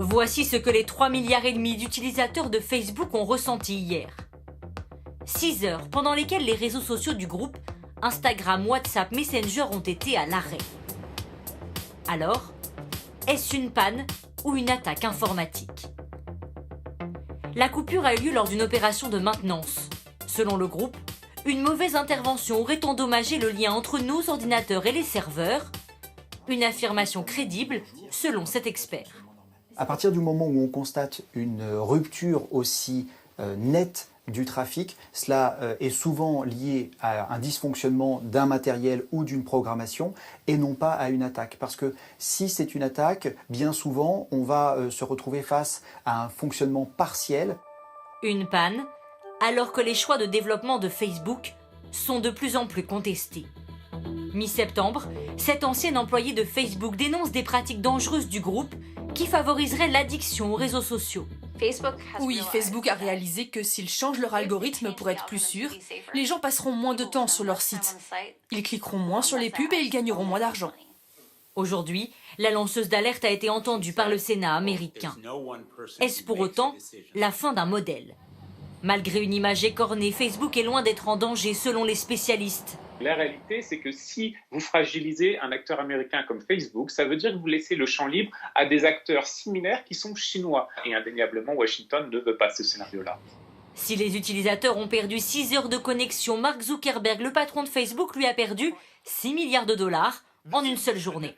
Voici ce que les 3,5 milliards d'utilisateurs de Facebook ont ressenti hier. 6 heures pendant lesquelles les réseaux sociaux du groupe, Instagram, WhatsApp, Messenger ont été à l'arrêt. Alors, est-ce une panne ou une attaque informatique? La coupure a eu lieu lors d'une opération de maintenance. Selon le groupe, une mauvaise intervention aurait endommagé le lien entre nos ordinateurs et les serveurs. Une affirmation crédible selon cet expert. À partir du moment où on constate une rupture aussi nette du trafic, cela est souvent lié à un dysfonctionnement d'un matériel ou d'une programmation et non pas à une attaque. Parce que si c'est une attaque, bien souvent, on va se retrouver face à un fonctionnement partiel. Une panne, alors que les choix de développement de Facebook sont de plus en plus contestés. Mi-septembre, cet ancien employé de Facebook dénonce des pratiques dangereuses du groupe qui favoriseraient l'addiction aux réseaux sociaux. Oui, Facebook a réalisé que s'ils changent leur algorithme pour être plus sûrs, les gens passeront moins de temps sur leur site. Ils cliqueront moins sur les pubs et ils gagneront moins d'argent. Aujourd'hui, la lanceuse d'alerte a été entendue par le Sénat américain. Est-ce pour autant la fin d'un modèle? Malgré une image écornée, Facebook est loin d'être en danger selon les spécialistes. La réalité, c'est que si vous fragilisez un acteur américain comme Facebook, ça veut dire que vous laissez le champ libre à des acteurs similaires qui sont chinois. Et indéniablement, Washington ne veut pas ce scénario-là. Si les utilisateurs ont perdu 6 heures de connexion, Mark Zuckerberg, le patron de Facebook, lui a perdu 6 milliards de dollars en une seule journée.